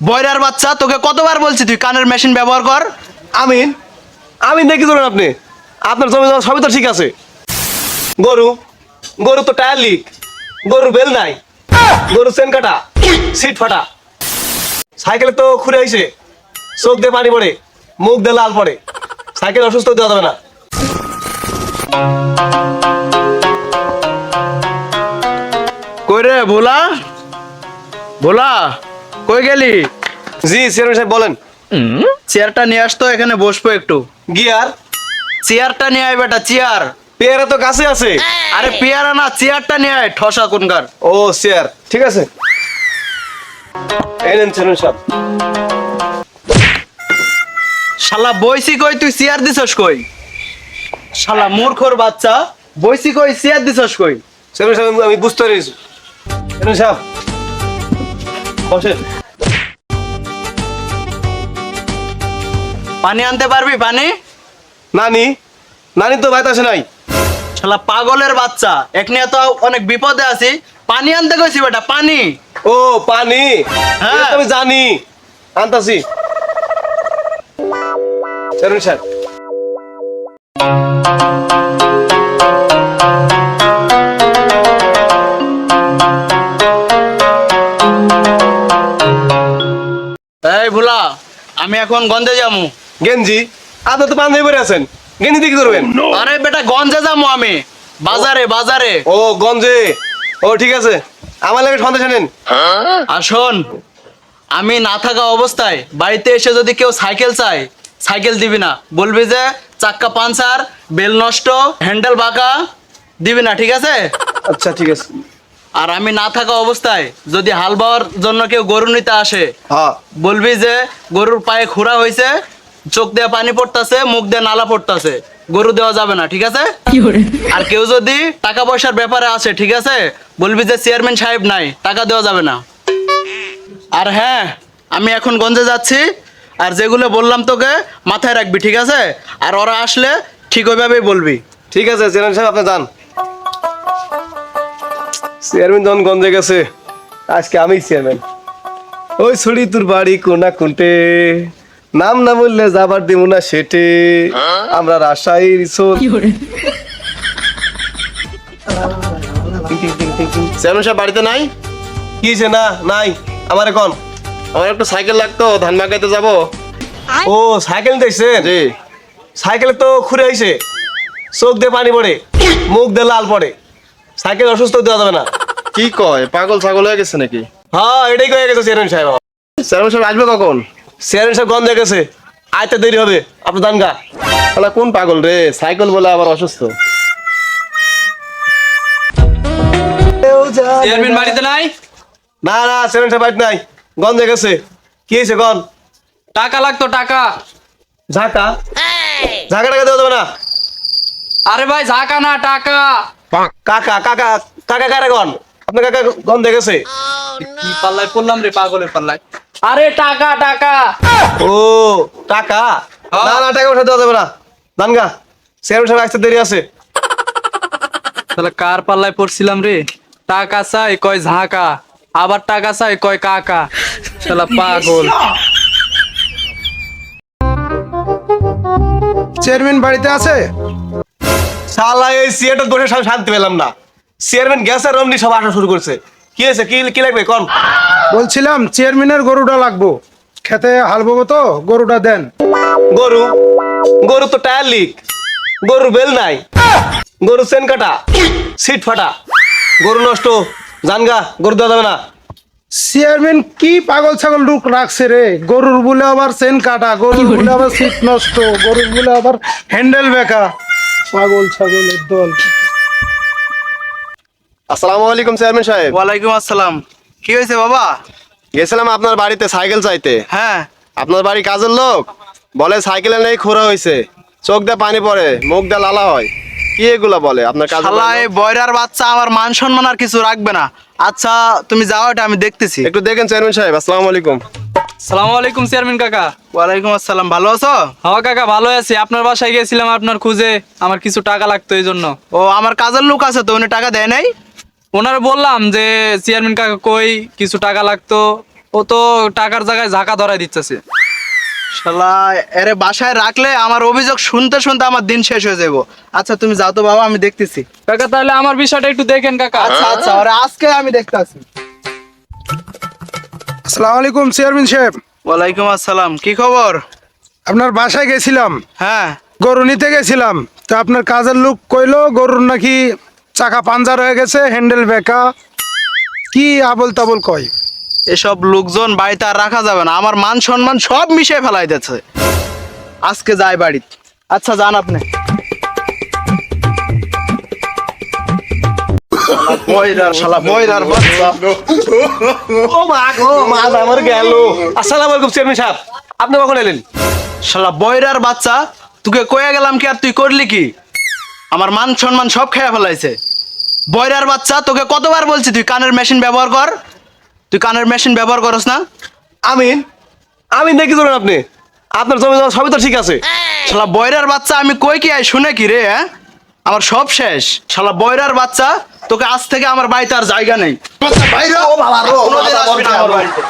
বয়রার বাচ্চা, তোকে কতবার বলছি তুই কানের মেশিন ব্যবহার কর। আমিন আমিন দেখি ধরুন আপনি, আপনার জমি জমা সবই তো ঠিক আছে। গরু গরু তো টায়ার লিক, গরুর বেল নাই, গরু চেন কাটা, সিট ফাটা, সাইকেলে তো খুঁড়ে আইছে, চোখ দিয়ে পানি পড়ে, মুখ দিয়ে লাল পড়ে, সাইকেল অসুস্থ দেওয়া যাবে না। কই রে ভোলা, ভোলা কই গেলি? জি চেয়ারম্যান সাহেব বলেন। চেয়ারটা নিয়ে আসতো, এখানে বসবো একটু। গিয়ার চেয়ারটা নিয়ে আয় বেটা, চেয়ার। পেয়ারা তো কাছে আছে। আরে পেয়ারা না, চেয়ারটা নিয়ে আয়, ঠসা কোনকার। ও চেয়ার, ঠিক আছে। এই নেন চেয়ারম্যান সাহেব। শালা বইসি কই, তুই চেয়ার দিছস কই? শালা মূর্খর বাচ্চা, বইসি কই, চেয়ার দিছস কই? চেয়ারম্যান সাহেব আমি বুঝতে পেরেছি। চেয়ারম্যান সাহেব বসেন। পানি আনতে পারবি? পানি। নানি নানি তো বাইতে আসে নাই। শালা পাগলের বাচ্চা, এখানে তো অনেক বিপদে আছি, পানি আনতে কইছি বেটা, পানি। ও পানি, হ্যাঁ। এটা তো আমি জানি, আনতাছি। চেয়ারম্যান সাহেব এই ভোলা, আমি এখন গঞ্জে যামু। গেঞ্জি, আপনি তো পাঞ্জাবি পরে আছেন, গেঞ্জি দিয়ে কি করবেন? আরে বেটা গঞ্জে যামু আমি, বাজারে বাজারে। ও গঞ্জে, ও ঠিক আছে, আমার লাগে সন্দেশ আনেন। আর শোন, আমি না থাকা অবস্থায় বাড়িতে এসে যদি কেউ সাইকেল চায়, সাইকেল দিবি না, বলবি যে চাক্কা পাঞ্চার, বেল নষ্ট, হ্যান্ডেল বাঁকা, দিবি না, ঠিক আছে? আচ্ছা ঠিক আছে। আর আমি না থাকা অবস্থায় যদি হাল বাওয়ার জন্য কেউ গরু নিতে আসে, হ্যাঁ বলবি যে গরুর পায়ে খুরা হয়েছে, চোখ দিয়ে পানি পড়তাছে, মুখ দিয়ে নালা পড়তাছে, গরু দেওয়া যাবে না, ঠিক আছে? আর কেউ যদি টাকা পয়সার ব্যাপারে আসে, ঠিক আছে, বলবি যে চেয়ারম্যান সাহেব নাই, টাকা দেওয়া যাবে না। আর হ্যাঁ, আমি এখন গঞ্জে যাচ্ছি, আর যেগুলো বললাম তোকে মাথায় রাখবি, ঠিক আছে? আর ওরা আসলে ঠিক ওইভাবেই বলবি। ঠিক আছে চেয়ারম্যান সাহেব, আপনি যান। চেয়ারম্যান যখন গঞ্জে গেছে, আজকে আমি চেয়ারম্যান। ওই ছড়ি তোর বাড়ি কোনা কুন্টে, নাম না বললে যাবার দিব না সেটে, আমরা রাজশাহীর চেয়ারম্যান সাহেব বাড়িতে নাই? কি হয়েছে? না নাই, আমার এখন আমার একটু সাইকেল লাগতো, ধান মাকাইতে যাবো। ও সাইকেল দেখছেন? জি। সাইকেলে তো খুঁড়ে আইছে, চোখ দিয়ে পানি পড়ে, মুখ দিয়ে লাল পড়ে, সাইকেল অসুস্থ দেওয়া যাবে না। কি কয়, পাগল ছাগল হয়ে গেছে নাকি? হ্যাঁ এটাই কয়ে গেছে চেয়ারম্যান সাহেব। চেয়ারম্যান সাহেব আসবে কখন? চেয়ারম্যান সাহেব গঞ্জে গেছে, আইতে দেরি হবে, আপনি যান গা। শালা কোন পাগল রে, সাইকেল বলে আবার অসুস্থ। চেয়ারম্যান বাড়িতে নাই? না না চেয়ারম্যান সাহেব বাড়িতে নাই, গঞ্জে গেছে। কি হয়েছে গন? টাকা লাগতো, টাকা। ঝাঁকা ঝাঁকা টাকা দেওয়া যাবে না। আরে ভাই ঝাঁকা না, টাকা। কাকা কাকা কাকা কারে গন? আপনার কাকা গঞ্জে গেছে। কি পাল্লায় পড়লাম রে, পাগলের পাল্লায়। আরে টাকা, টাকা। ও টাকা, হ্যাঁ। না না টাকা পয়সা দেওয়া যাবে না, যান গা। চেয়ারম্যান সাহেব আসতে দেরি আছে। তাহলে কার পাল্লায় পড়ছিলাম রে? টাকা চাই কয় ঝাঁকা, আবার টাকা চাই কয় কাকা। শালা পাগল। চেয়ারম্যান বাড়িতে আছে? শালা এই সিয়েটা বসে শান্তি পেলাম না। চেয়ারম্যান গ্যাসের রমনি সব আসা শুরু করছে। কি হয়েছে, কি কি লাগবে কোন? বলছিলাম চেয়ারম্যানের গরুটা লাগবো, খেতে হাল ববো তো, গরুটা দেন। গরু গরু তো টায়ার লিক, গরুর বেল নাই, গরু চেন কাটা, সিট ফাটা, গরু নষ্ট, জানগা, গরু দেওয়া যাবে না। চেয়ারম্যান কি পাগল ছাগল লোক রাখছে রে, গরুর বলে আবার চেন কাটা, গরুর বলে আবার সিট নষ্ট, গরুর বলে আবার হ্যান্ডেল বেঁকা, পাগল ছাগলের দল। আসসালামু আলাইকুম চেয়ারম্যান সাহেব। ওয়ালাইকুম আসসালাম। কি হয়েছে বাবা? গেছিলাম আপনার বাড়িতে সাইকেল চাইতে। হ্যাঁ। আপনার বাড়ি কাজের লোক বলে সাইকেলে নেই খোরা হয়েছে, চোখ দিয়ে পানি পড়ে, মুখ দিয়ে লালা হয়, কি এগুলা বলে আপনার কাজ? শালা এই বয়রার বাচ্চা আমার মান সম্মান আর কিছু রাখবে না। আচ্ছা তুমি যাও, এটা আমি দেখতেছি। একটু দেখেন চেয়ারম্যান সাহেব। আসসালামু আলাইকুম। সালাম আলাইকুম চেয়ারম্যান কাকা। ওয়ালাইকুম আসসালাম। ভালো আছো? হ্যাঁ কাকা ভালো আছি, আপনার বাসায় গেছিলাম আপনার খুঁজে, আমার কিছু টাকা লাগতো এই জন্য। ও আমার কাজের লোক আছে তো, উনি টাকা দেয় নাই? ওনারা বললাম যে চেয়ারম্যান কাকা কই, কিছু টাকা লাগতো, ও তো টাকার জায়গায় ঝাঁকা ধরাই দিতেছে। শালা এরে বাসায় রাখলে আমার অভিযোগ শুনতে শুনতে আমার দিন শেষ হয়ে যাবো। আচ্ছা তুমি যাও তো বাবা, আমি দেখতেছি। কাকা তাহলে আমার বিষয়টা একটু দেখেন কাকা। আচ্ছা আচ্ছা, ওরে আজকে আমি দেখতেছি। আসসালামু আলাইকুম চেয়ারম্যান সাহেব। ওয়ালাইকুম আসসালাম, কি খবর? আপনার বাসায় গেছিলাম, হ্যাঁ, গরু নিতে গেছিলাম। তো আপনার কাজের লোক কইলো গরুর নাকি চাকা পাঞ্জার হয়ে গেছে, হ্যান্ডেল বেঁকা, কি আবল তাবল কয়। এসব লোকজন বাড়িতে আর রাখা যাবে না, আমার মান সম্মান সব মিশিয়ে ফেলাই দিচ্ছে। আজকে যাই বাড়িতে। আচ্ছা যান আপনি। শালা বয়রার বাচ্চা। ও মা গো, মা আমার গেল। আসসালামু আলাইকুম চেয়ারম্যান সাহেব, আপনি কখন এলেন? শালা বয়রার বাচ্চা, তোকে কয়ে গেলাম কি আর তুই করলি কি? আমার মান সম্মান সব খেয়ে ফেলাইছে। বয়রার বাচ্চা, তোকে কতবার বলছি তুই কানের মেশিন ব্যবহার কর। তুই কানের মেশিন ব্যবহার করস না। আমিন, আমিন দেখি ধরুন আপনি, আপনার জমি জমা সবই তো ঠিক আছে। শালা বয়রার বাচ্চা, আমি কই কি আই শুনে কি রে? হ্যাঁ, আমার সব শেষ। শালা বয়রার বাচ্চা, তোকে আজ থেকে আমার বাড়িতে আর জায়গা নেই। ও বাবা, কোনোদিন আসবি না আমার বাড়িতে।